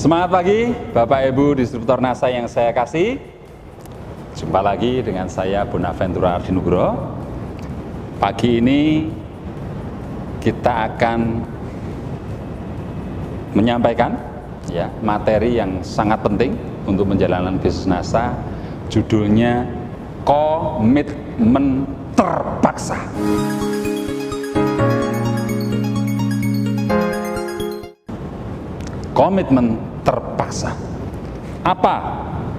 Semangat pagi Bapak Ibu distributor NASA yang saya kasih. Jumpa lagi dengan saya Bonaventura Ardinugro. Pagi ini kita akan menyampaikan materi yang sangat penting untuk menjalankan bisnis NASA. Judulnya komitmen terpaksa. Komitmen terpaksa. Apa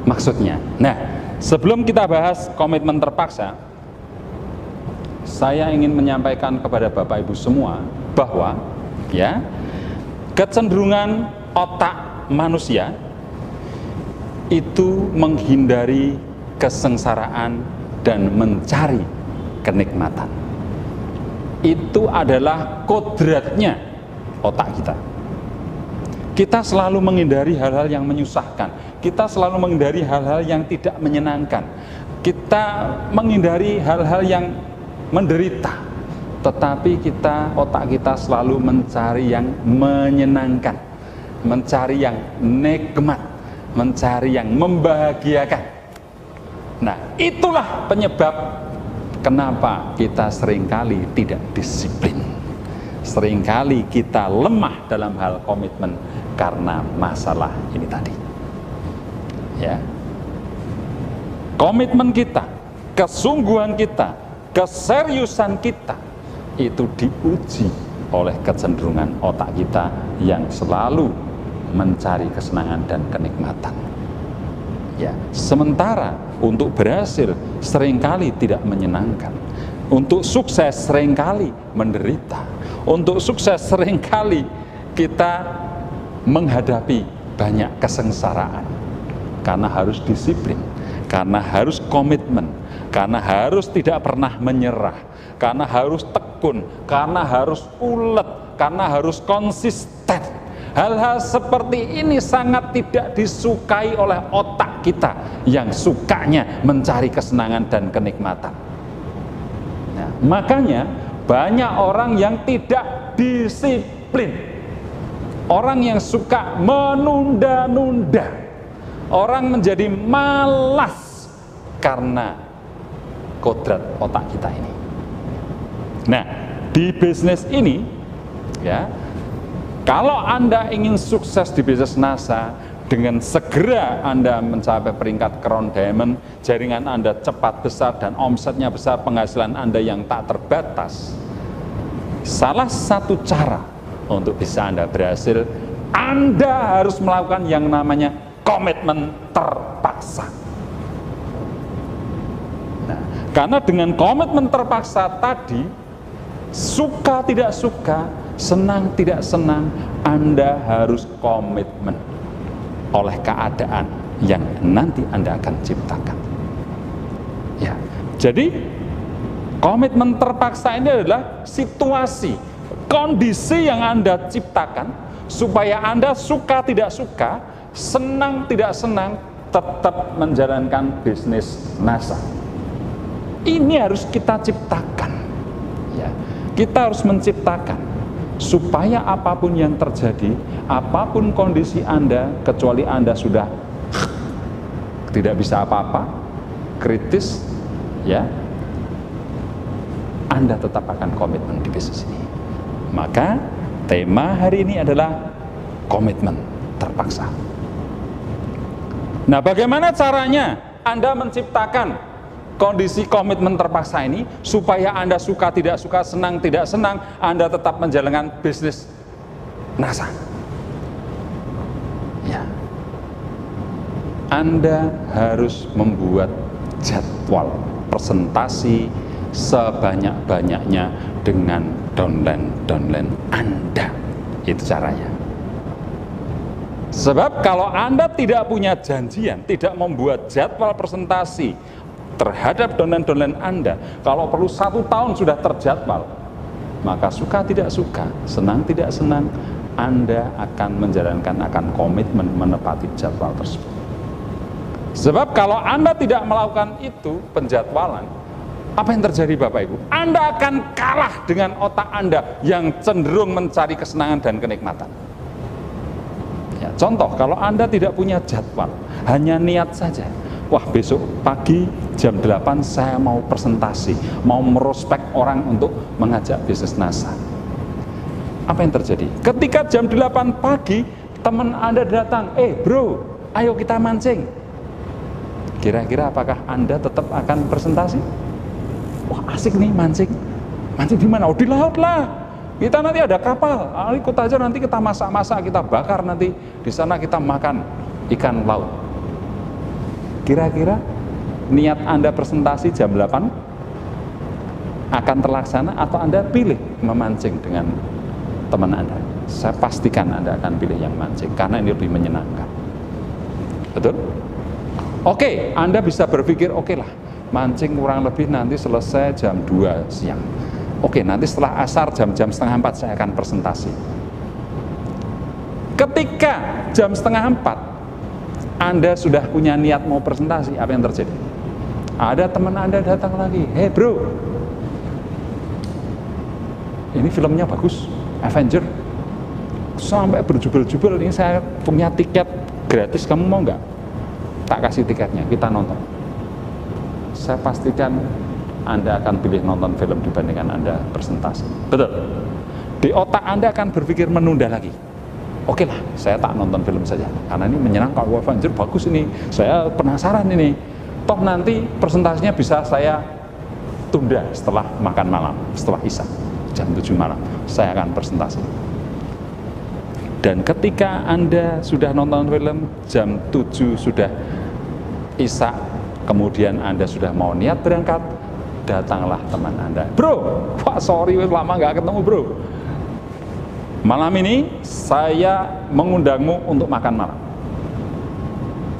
maksudnya? Nah, sebelum kita bahas komitmen terpaksa, saya ingin menyampaikan kepada Bapak Ibu semua bahwa kecenderungan otak manusia itu menghindari kesengsaraan dan mencari kenikmatan. Itu adalah kodratnya otak kita. Kita selalu menghindari hal-hal yang menyusahkan. Kita selalu menghindari hal-hal yang tidak menyenangkan. Kita menghindari hal-hal yang menderita. Tetapi otak kita selalu mencari yang menyenangkan, mencari yang nikmat, mencari yang membahagiakan. Nah, itulah penyebab kenapa kita seringkali tidak disiplin. Seringkali kita lemah dalam hal komitmen karena masalah ini tadi. Komitmen kita, kesungguhan kita, keseriusan kita itu diuji oleh kecenderungan otak kita yang selalu mencari kesenangan dan kenikmatan. Sementara untuk berhasil seringkali tidak menyenangkan. Untuk sukses seringkali menderita. Untuk sukses seringkali kita menghadapi banyak kesengsaraan. Karena harus disiplin, karena harus komitmen, karena harus tidak pernah menyerah, karena harus tekun, karena harus ulet, karena harus konsisten. Hal-hal seperti ini sangat tidak disukai oleh otak kita yang sukanya mencari kesenangan dan kenikmatan. Nah, makanya banyak orang yang tidak disiplin, orang yang suka menunda-nunda, orang menjadi malas karena kodrat otak kita ini. Nah, di bisnis ini kalau Anda ingin sukses di bisnis NASA, dengan segera Anda mencapai peringkat Crown Diamond, jaringan Anda cepat besar dan omsetnya besar, penghasilan Anda yang tak terbatas. Salah satu cara untuk bisa Anda berhasil, Anda harus melakukan yang namanya komitmen terpaksa. Nah, karena dengan komitmen terpaksa tadi, suka tidak suka, senang tidak senang, Anda harus komitmen oleh keadaan yang nanti Anda akan ciptakan. Jadi komitmen terpaksa ini adalah situasi, kondisi yang Anda ciptakan supaya Anda suka tidak suka, senang tidak senang, tetap menjalankan bisnis NASA. Ini harus kita ciptakan. Kita harus menciptakan supaya apapun yang terjadi, apapun kondisi Anda, kecuali Anda sudah tidak bisa apa-apa, kritis, Anda tetap akan komitmen di bisnis ini. Maka tema hari ini adalah komitmen terpaksa. Nah, bagaimana caranya Anda menciptakan kondisi komitmen terpaksa ini supaya Anda suka tidak suka, senang tidak senang, Anda tetap menjalankan bisnis NASA? Anda harus membuat jadwal presentasi sebanyak-banyaknya dengan downline Anda. Itu caranya. Sebab kalau Anda tidak punya janjian, tidak membuat jadwal presentasi terhadap downline Anda, kalau perlu 1 tahun sudah terjadwal, maka suka tidak suka, senang tidak senang, Anda akan komitmen menepati jadwal tersebut. Sebab kalau Anda tidak melakukan itu, penjadwalan, apa yang terjadi Bapak Ibu? Anda akan kalah dengan otak Anda yang cenderung mencari kesenangan dan kenikmatan. Contoh, kalau Anda tidak punya jadwal, hanya niat saja, wah besok pagi jam 8 saya mau presentasi, mau merospek orang untuk mengajak bisnis NASA. Apa yang terjadi? Ketika jam 8 pagi, teman Anda datang, bro, ayo kita mancing. Kira-kira apakah Anda tetap akan presentasi? Wah asik nih mancing. Mancing di mana? Oh di laut lah. Kita nanti ada kapal, ikut aja, nanti kita masak-masak, kita bakar, nanti di sana kita makan ikan laut. Kira-kira niat Anda presentasi jam 8 akan terlaksana atau Anda pilih memancing dengan teman Anda? Saya pastikan Anda akan pilih yang mancing karena ini lebih menyenangkan. Betul? Oke, Anda bisa berpikir, oke lah, mancing kurang lebih nanti selesai jam 2 siang. Oke, nanti setelah asar jam-jam setengah 4 saya akan presentasi. Ketika jam setengah 4 Anda sudah punya niat mau presentasi, apa yang terjadi? Ada teman Anda datang lagi, hey bro, ini filmnya bagus, Avenger, sampai berjubel-jubel, ini saya punya tiket gratis, kamu mau nggak? Tak kasih tiketnya, kita nonton. Saya pastikan Anda akan pilih nonton film dibandingkan Anda presentasi. Betul? Di otak Anda akan berpikir menunda lagi. Oke lah, saya tak nonton film saja, karena ini menyenangkan, Avenger bagus ini, saya penasaran ini. Toh nanti presentasinya bisa saya tunda setelah makan malam, setelah isya, jam 7 malam, saya akan presentasi. Dan ketika Anda sudah nonton film, jam 7 sudah isya, kemudian Anda sudah mau niat berangkat, datanglah teman Anda, bro, wah sorry lama nggak ketemu bro, malam ini saya mengundangmu untuk makan malam,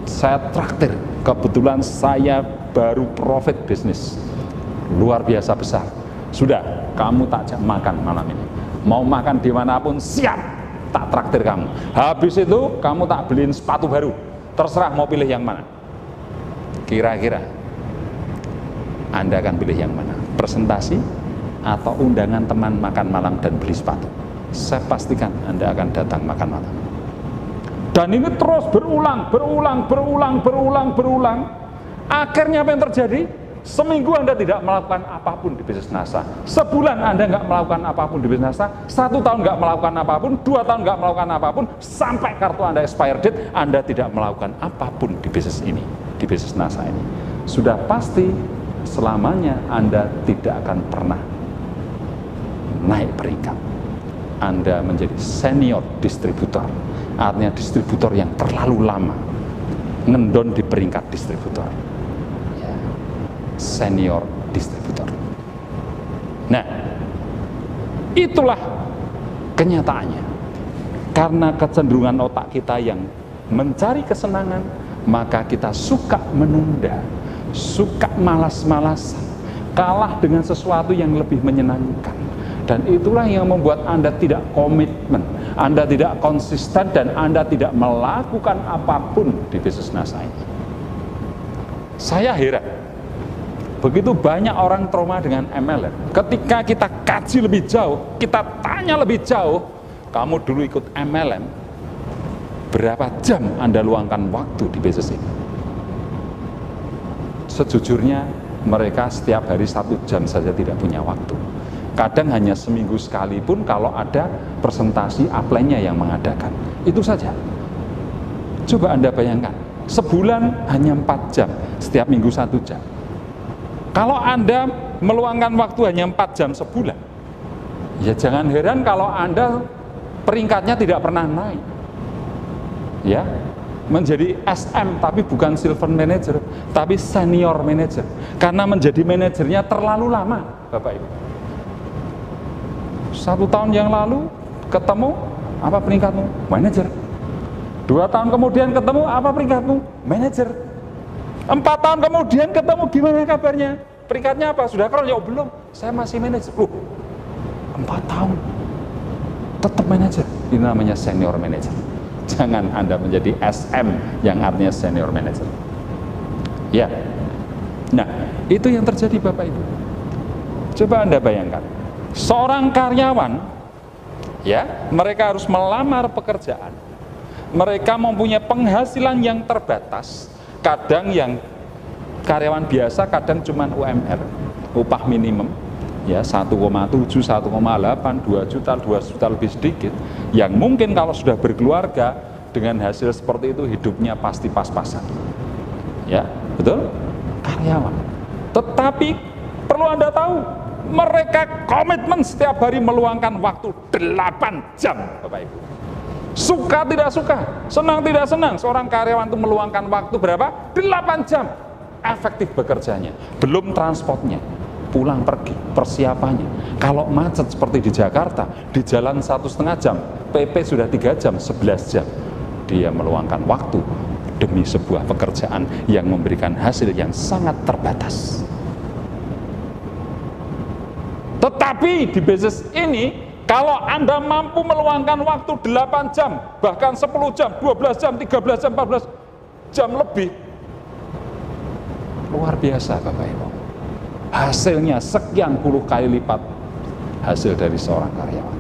saya traktir, kebetulan saya baru profit bisnis luar biasa besar, sudah kamu tak ajak makan malam ini, mau makan dimanapun siap, tak traktir kamu, habis itu kamu tak beliin sepatu baru, terserah mau pilih yang mana. Kira-kira Anda akan pilih yang mana? Presentasi atau undangan teman makan malam dan beli sepatu? Saya pastikan Anda akan datang makan malam. Dan ini terus berulang. Akhirnya apa yang terjadi? Seminggu Anda tidak melakukan apapun di bisnis NASA. Sebulan Anda nggak melakukan apapun di bisnis NASA. 1 tahun nggak melakukan apapun. 2 tahun nggak melakukan apapun. Sampai kartu Anda expire date, Anda tidak melakukan apapun di bisnis ini, di bisnis NASA ini. Sudah pasti selamanya Anda tidak akan pernah naik peringkat. Anda menjadi senior distributor, artinya distributor yang terlalu lama ngendon di peringkat distributor, senior distributor. Nah, itulah kenyataannya. Karena kecenderungan otak kita yang mencari kesenangan, maka kita suka menunda, suka malas-malasan, kalah dengan sesuatu yang lebih menyenangkan. Dan itulah yang membuat Anda tidak komitmen, Anda tidak konsisten, dan Anda tidak melakukan apapun di bisnis NASA ini. Saya heran, begitu banyak orang trauma dengan MLM. Ketika kita kaji lebih jauh, kita tanya lebih jauh, kamu dulu ikut MLM, berapa jam Anda luangkan waktu di bisnis ini? Sejujurnya mereka setiap hari 1 jam saja tidak punya waktu. Kadang hanya seminggu sekali pun kalau ada presentasi upline-nya yang mengadakan. Itu saja. Coba Anda bayangkan, sebulan hanya 4 jam, setiap minggu 1 jam. Kalau Anda meluangkan waktu hanya 4 jam sebulan, ya jangan heran kalau Anda peringkatnya tidak pernah naik. Ya, menjadi SM tapi bukan silver manager, tapi senior manager. Karena menjadi manajernya terlalu lama, Bapak Ibu. 1 tahun yang lalu ketemu, apa peringkatmu? Manajer. 2 tahun kemudian ketemu, apa peringkatmu? Manajer. 4 tahun kemudian ketemu, gimana kabarnya? Peringkatnya apa? Sudah keren? Ya belum, saya masih manajer. 4 tahun tetap manajer. Ini namanya senior manager. Jangan Anda menjadi SM yang artinya senior manager. Ya. Nah, itu yang terjadi Bapak Ibu. Coba Anda bayangkan, seorang karyawan, ya, mereka harus melamar pekerjaan, mereka mempunyai penghasilan yang terbatas, kadang yang karyawan biasa, kadang cuma UMR, upah minimum, ya 1,7, 1,8, 2 juta, 2 juta lebih sedikit, yang mungkin kalau sudah berkeluarga dengan hasil seperti itu hidupnya pasti pas-pasan, ya betul, karyawan. Tetapi perlu Anda tahu, mereka komitmen setiap hari meluangkan waktu 8 jam, Bapak Ibu. Suka tidak suka, senang tidak senang, seorang karyawan itu meluangkan waktu berapa? 8 jam efektif bekerjanya, belum transportnya, pulang pergi, persiapannya. Kalau macet seperti di Jakarta, di jalan 1,5 jam, PP sudah 3 jam, 11 jam. Dia meluangkan waktu demi sebuah pekerjaan yang memberikan hasil yang sangat terbatas. Tetapi di bisnis ini, kalau Anda mampu meluangkan waktu 8 jam, bahkan 10 jam, 12 jam, 13 jam, 14 jam lebih, luar biasa Bapak Ibu. Hasilnya sekian puluh kali lipat hasil dari seorang karyawan.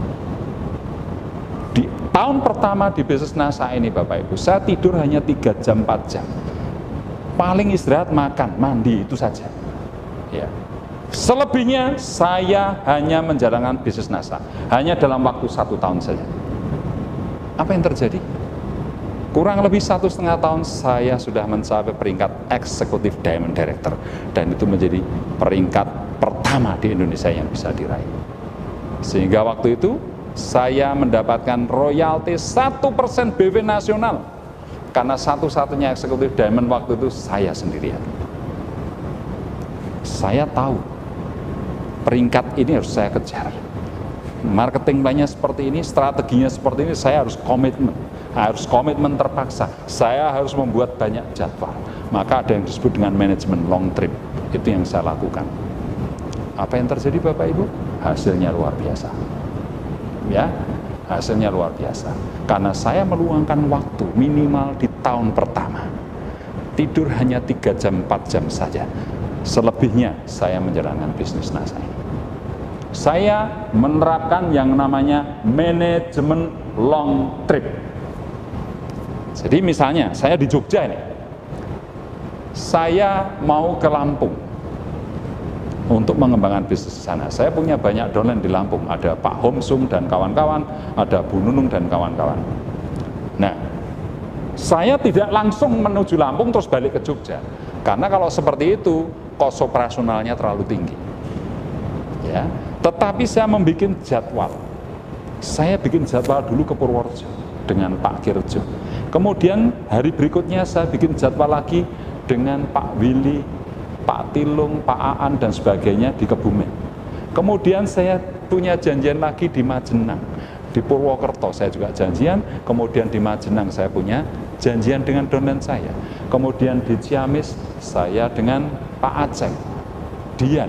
Di tahun pertama di bisnis NASA ini Bapak Ibu, saya tidur hanya 3 jam, 4 jam. Paling istirahat, makan, mandi, itu saja. Ya. Selebihnya saya hanya menjalankan bisnis NASA, hanya dalam waktu 1 tahun saja. Apa yang terjadi? Kurang lebih 1,5 tahun saya sudah mencapai peringkat Executive Diamond Director, dan itu menjadi peringkat pertama di Indonesia yang bisa diraih. Sehingga waktu itu saya mendapatkan royalti 1% BW nasional, karena satu-satunya Executive Diamond waktu itu saya sendirian. Saya tahu peringkat ini harus saya kejar. Marketing plannya seperti ini, strateginya seperti ini, saya harus komitmen terpaksa. Saya harus membuat banyak jadwal. Maka ada yang disebut dengan manajemen long trip. Itu yang saya lakukan. Apa yang terjadi Bapak Ibu? Hasilnya luar biasa. Ya, hasilnya luar biasa. Karena saya meluangkan waktu minimal di tahun pertama. Tidur hanya 3 jam, 4 jam saja. Selebihnya saya menjalankan bisnis NASA ini. Saya menerapkan yang namanya manajemen long trip. Jadi misalnya saya di Jogja ini, saya mau ke Lampung untuk mengembangkan bisnis di sana. Saya punya banyak downline di Lampung, ada Pak Homsung dan kawan-kawan, ada Bu Nunung dan kawan-kawan. Nah, saya tidak langsung menuju Lampung terus balik ke Jogja, karena kalau seperti itu kos operasionalnya terlalu tinggi. Ya, tetapi saya membuat jadwal. Saya bikin jadwal dulu ke Purworejo dengan Pak Kirjo. Kemudian hari berikutnya saya bikin jadwal lagi dengan Pak Willy, Pak Tilung, Pak Aan dan sebagainya di Kebumen. Kemudian saya punya janjian lagi di Majenang, di Purwokerto saya juga janjian. Kemudian di Majenang saya punya janjian dengan downline saya. Kemudian di Ciamis saya dengan Pak Aceh, Dian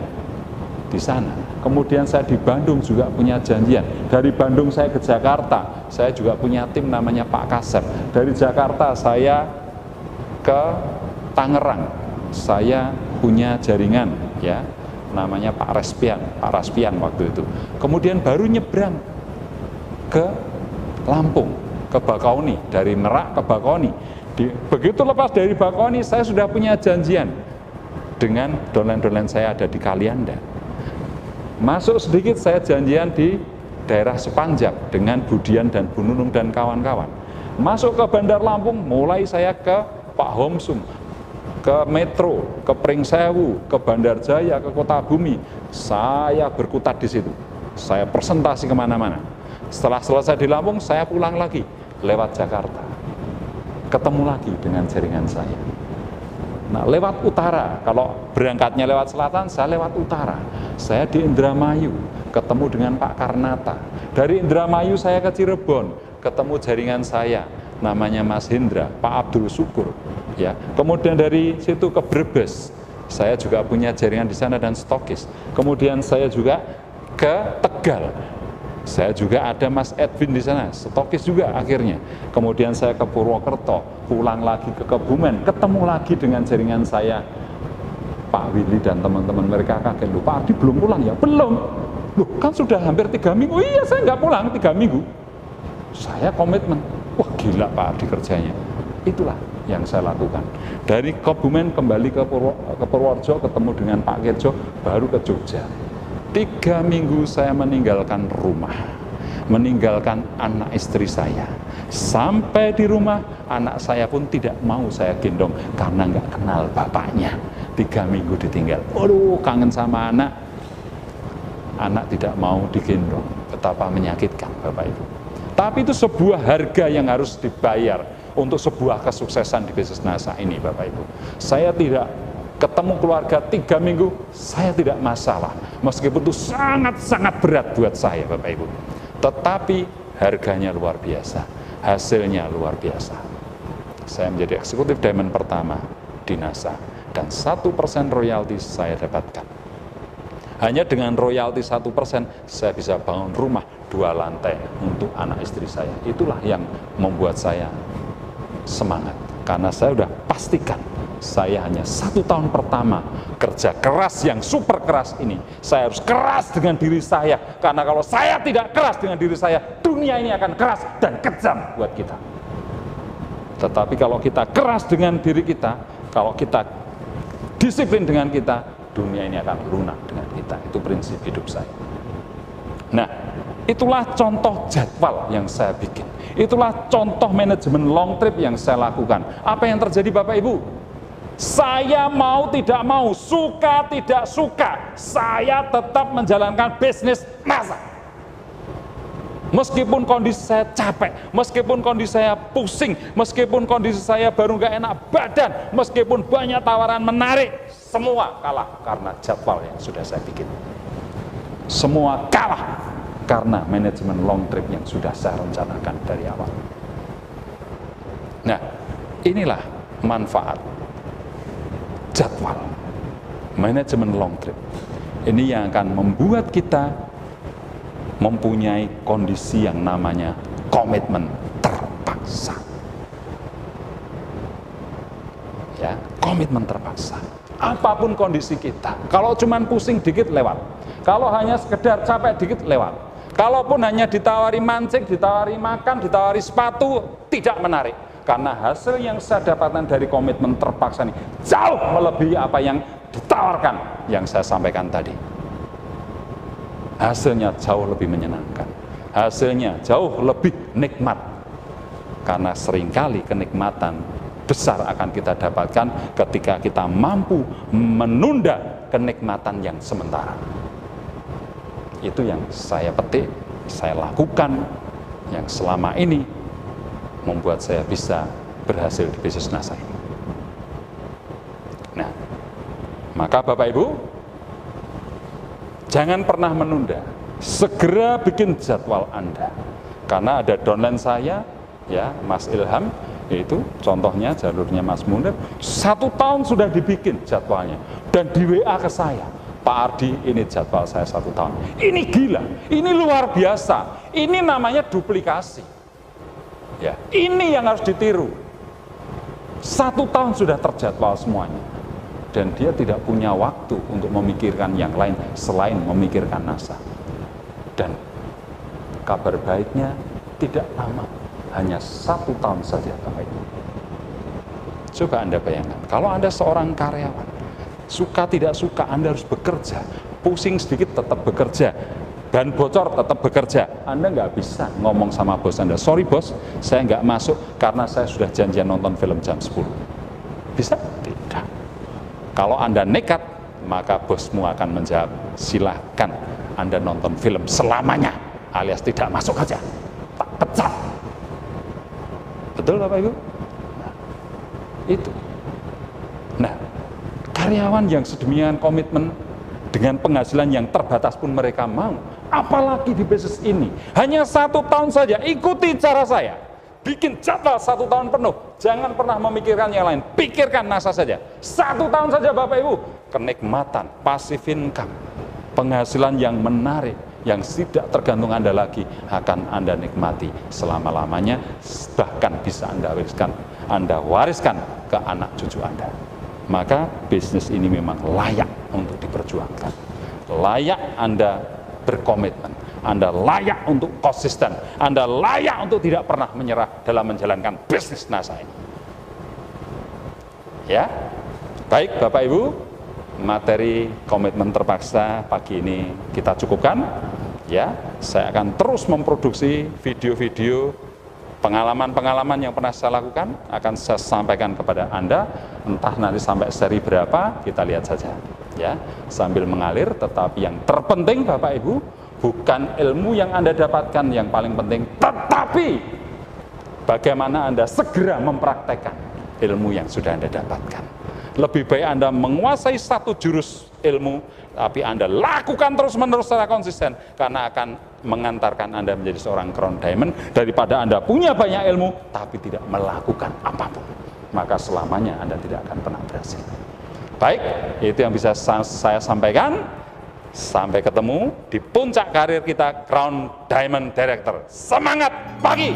di sana. Kemudian saya di Bandung juga punya janjian. Dari Bandung saya ke Jakarta, saya juga punya tim namanya Pak Kasep. Dari Jakarta saya ke Tangerang, saya punya jaringan ya, namanya Pak Raspian waktu itu. Kemudian baru nyebrang ke Lampung, ke Bakauni, dari Merak ke Bakauni. Begitu lepas dari Bakauni, saya sudah punya janjian dengan downline-downline saya ada di Kalianda. Masuk sedikit saya janjian di daerah Sepanjang dengan Budian dan Bu Nunung dan kawan-kawan. Masuk ke Bandar Lampung, mulai saya ke Pak Homsung, ke Metro, ke Pringsewu, ke Bandar Jaya, ke Kota Bumi. Saya berkutat di situ. Saya presentasi kemana-mana. Setelah selesai di Lampung, saya pulang lagi lewat Jakarta. Ketemu lagi dengan jaringan saya. Nah, lewat utara, kalau berangkatnya lewat selatan, saya lewat utara. Saya di Indramayu, ketemu dengan Pak Karnata. Dari Indramayu saya ke Cirebon, ketemu jaringan saya, namanya Mas Hendra, Pak Abdul Syukur. Ya, kemudian dari situ ke Brebes, saya juga punya jaringan di sana dan stokis. Kemudian saya juga ke Tegal. Saya juga ada Mas Edwin di sana, stokis juga akhirnya. Kemudian saya ke Purwokerto, pulang lagi ke Kebumen, ketemu lagi dengan jaringan saya, Pak Willy dan teman-teman. Mereka kaget, loh Pak Ardi belum pulang ya? Belum. Loh kan sudah hampir 3 minggu. Iya, saya nggak pulang 3 minggu. Saya komitmen, Wah gila Pak Ardi kerjanya. Itulah yang saya lakukan. Dari Kebumen kembali ke Purworejo, ketemu dengan Pak Kirjo, baru ke Jogja. 3 minggu saya meninggalkan rumah, meninggalkan anak istri saya. Sampai di rumah, anak saya pun tidak mau saya gendong karena nggak kenal bapaknya. 3 minggu ditinggal. Aduh, kangen sama anak. Anak tidak mau digendong. Betapa menyakitkan Bapak Ibu. Tapi itu sebuah harga yang harus dibayar untuk sebuah kesuksesan di bisnis NASA ini Bapak Ibu. Saya tidak ketemu keluarga 3 minggu, saya tidak masalah. Meskipun itu sangat-sangat berat buat saya Bapak Ibu. Tetapi harganya luar biasa, hasilnya luar biasa. Saya menjadi eksekutif diamond pertama di NASA, dan 1% royalti saya dapatkan. Hanya dengan royalti 1%, saya bisa bangun rumah 2 lantai untuk anak istri saya. Itulah yang membuat saya semangat, karena saya sudah pastikan saya hanya 1 tahun pertama kerja keras yang super keras ini, saya harus keras dengan diri saya, karena kalau saya tidak keras dengan diri saya, dunia ini akan keras dan kejam buat kita. Tetapi kalau kita keras dengan diri kita, kalau kita disiplin dengan kita, dunia ini akan lunak dengan kita. Itu prinsip hidup saya. Nah, itulah contoh jadwal yang saya bikin. Itulah contoh manajemen long trip yang saya lakukan. Apa yang terjadi Bapak Ibu? Saya mau tidak mau, suka tidak suka, saya tetap menjalankan bisnis NASA. Meskipun kondisi saya capek, meskipun kondisi saya pusing, meskipun kondisi saya baru nggak enak badan, meskipun banyak tawaran menarik, semua kalah karena jadwal yang sudah saya bikin. Semua kalah karena manajemen long trip yang sudah saya rencanakan dari awal. Nah, inilah manfaat jadwal manajemen long trip. Ini yang akan membuat kita mempunyai kondisi yang namanya komitmen terpaksa. Ya, komitmen terpaksa. Apapun kondisi kita, kalau cuman pusing dikit lewat, kalau hanya sekedar capek dikit lewat, kalaupun hanya ditawari mancing, ditawari makan, ditawari sepatu, tidak menarik. Karena hasil yang saya dapatkan dari komitmen terpaksa ini jauh melebihi apa yang ditawarkan yang saya sampaikan tadi. Hasilnya jauh lebih menyenangkan, hasilnya jauh lebih nikmat. Karena seringkali kenikmatan besar akan kita dapatkan ketika kita mampu menunda kenikmatan yang sementara. Itu yang saya petik, saya lakukan, yang selama ini membuat saya bisa berhasil di bisnis NASA ini. Nah, maka Bapak Ibu, jangan pernah menunda, segera bikin jadwal Anda. Karena ada downline saya, ya Mas Ilham, yaitu contohnya jalurnya Mas Munir, 1 tahun sudah dibikin jadwalnya, dan di WA ke saya, Pak Ardi, ini jadwal saya 1 tahun. Ini gila, ini luar biasa, ini namanya duplikasi. Ya, ini yang harus ditiru. 1 tahun sudah terjadwal semuanya, dan dia tidak punya waktu untuk memikirkan yang lain selain memikirkan NASA. Dan kabar baiknya tidak lama, hanya 1 tahun saja Bapak Ibu. Coba Anda bayangkan, kalau Anda seorang karyawan, suka tidak suka Anda harus bekerja, pusing sedikit tetap bekerja, ban bocor tetap bekerja. Anda nggak bisa ngomong sama bos Anda, sorry bos, saya nggak masuk karena saya sudah janjian nonton film jam 10. Bisa? Tidak. Kalau Anda nekat, maka bosmu akan menjawab, silahkan Anda nonton film selamanya, alias tidak masuk aja, tak pecat. Betul Bapak Ibu? Nah, itu. Nah, karyawan yang sedemikian komitmen dengan penghasilan yang terbatas pun mereka mau. Apalagi di bisnis ini, hanya 1 tahun saja, ikuti cara saya. Bikin jadwal 1 tahun penuh, jangan pernah memikirkan yang lain, pikirkan NASA saja. 1 tahun saja Bapak Ibu, kenikmatan, passive income, penghasilan yang menarik, yang tidak tergantung Anda lagi, akan Anda nikmati selama-lamanya, bahkan bisa Anda wariskan ke anak cucu Anda. Maka bisnis ini memang layak untuk diperjuangkan, layak Anda berkomitmen, Anda layak untuk konsisten, Anda layak untuk tidak pernah menyerah dalam menjalankan bisnis NASA ini. Ya, baik Bapak Ibu, materi komitmen terpaksa pagi ini kita cukupkan. Ya, saya akan terus memproduksi video-video pengalaman-pengalaman yang pernah saya lakukan, akan saya sampaikan kepada Anda, entah nanti sampai seri berapa, kita lihat saja. Ya, sambil mengalir, tetapi yang terpenting Bapak Ibu, bukan ilmu yang Anda dapatkan yang paling penting, tetapi bagaimana Anda segera mempraktekkan ilmu yang sudah Anda dapatkan. Lebih baik Anda menguasai satu jurus ilmu, tapi Anda lakukan terus-menerus secara konsisten, karena akan mengantarkan Anda menjadi seorang crown diamond, daripada Anda punya banyak ilmu, tapi tidak melakukan apapun. Maka selamanya Anda tidak akan pernah berhasil. Baik, itu yang bisa saya sampaikan. Sampai ketemu di puncak karir kita, Crown Diamond Director. Semangat pagi!